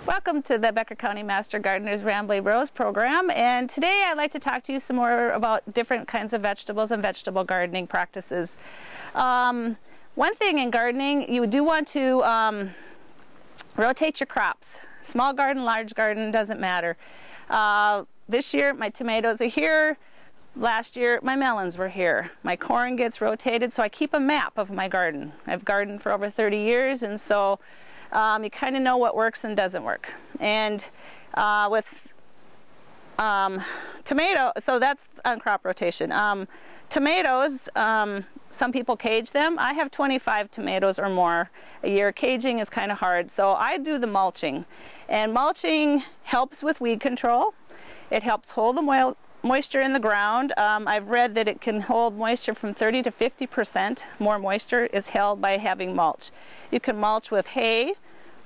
Welcome to the Becker County Master Gardener's Ramblay Rose program, and today I'd like to talk to you some more about different kinds of vegetables and vegetable gardening practices. One thing in gardening, you do want to rotate your crops. Small garden, large garden, doesn't matter. This year my tomatoes are here. Last year my melons were here. My corn gets rotated, so I keep a map of my garden. I've gardened for over 30 years, and so you kind of know what works and doesn't work. And with tomato, so that's on crop rotation. Tomatoes, some people cage them. I have 25 tomatoes or more a year. Caging is kind of hard, so I do the mulching. And mulching helps with weed control. It helps hold the moisture in the ground. I've read that it can hold moisture from 30 to 50% more moisture is held by having mulch. You can mulch with hay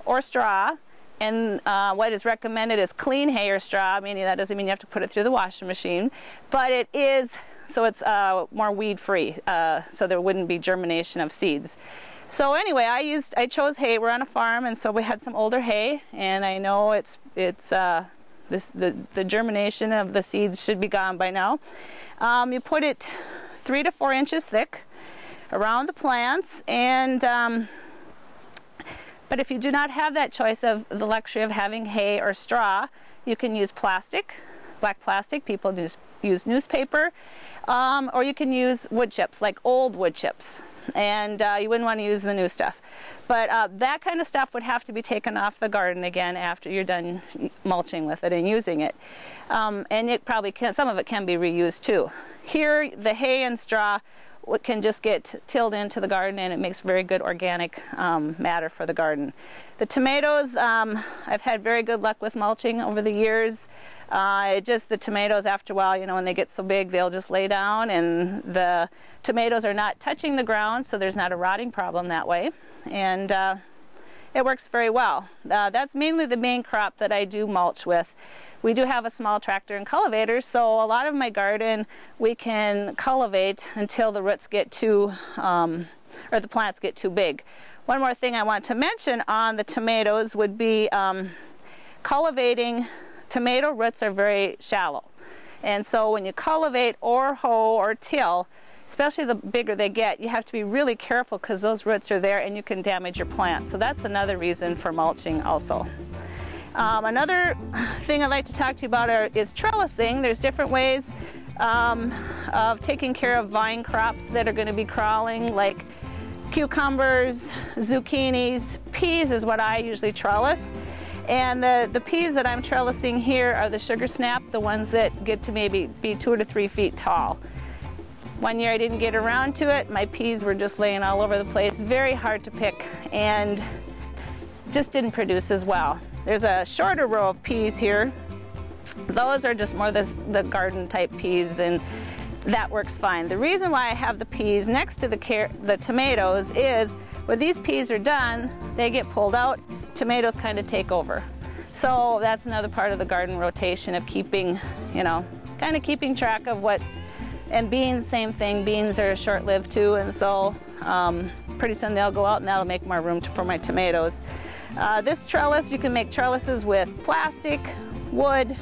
or straw, and what is recommended is clean hay or straw, meaning that doesn't mean you have to put it through the washing machine, but it is, so it's more weed free, so there wouldn't be germination of seeds. So anyway, I chose hay. We're on a farm, and so we had some older hay, and I know the germination of the seeds should be gone by now. You put it 3 to 4 inches thick around the plants, and but if you do not have that choice of the luxury of having hay or straw, you can use plastic, black plastic. People use newspaper, or you can use wood chips, like old wood chips, and you wouldn't want to use the new stuff. But that kind of stuff would have to be taken off the garden again after you're done mulching with it and using it. And it probably can, some of it can be reused too. Here, the hay and straw can just get tilled into the garden, and it makes very good organic matter for the garden. The tomatoes, I've had very good luck with mulching over the years. The tomatoes, after a while, you know, when they get so big, they'll just lay down, and the tomatoes are not touching the ground, so there's not a rotting problem that way. And it works very well. That's mainly the main crop that I do mulch with. We do have a small tractor and cultivator, so a lot of my garden we can cultivate until the roots get too, or the plants get too big. One more thing I want to mention on the tomatoes would be cultivating. Tomato roots are very shallow, and so when you cultivate or hoe or till, especially the bigger they get, you have to be really careful because those roots are there and you can damage your plants. So that's another reason for mulching also. Another thing I'd like to talk to you about is trellising. There's different ways of taking care of vine crops that are going to be crawling, like cucumbers, zucchinis. Peas is what I usually trellis. And the peas that I'm trellising here are the sugar snap, the ones that get to maybe be 2 to 3 feet tall. One year I didn't get around to it. My peas were just laying all over the place, very hard to pick, and just didn't produce as well. There's a shorter row of peas here. Those are just more the garden type peas, and that works fine. The reason why I have the peas next to the tomatoes is when these peas are done, they get pulled out, tomatoes kind of take over. So that's another part of the garden rotation of keeping, you know, kind of keeping track of what. And beans, same thing. Beans are short-lived too, and so pretty soon they'll go out, and that'll make more room for my tomatoes. This trellis, you can make trellises with plastic, wood.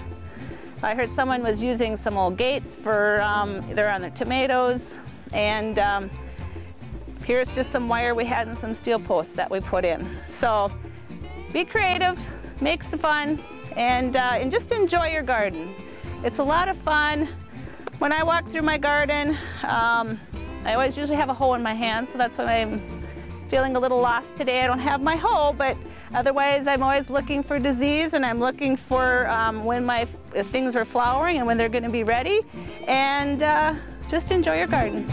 I heard someone was using some old gates for either on their tomatoes, and here's just some wire we had and some steel posts that we put in. So be creative, make some fun, and just enjoy your garden. It's a lot of fun. When I walk through my garden, I always usually have a hoe in my hand, so that's when I'm feeling a little lost today. I don't have my hoe, but otherwise I'm always looking for disease, and I'm looking for when my things are flowering and when they're going to be ready, and just enjoy your garden.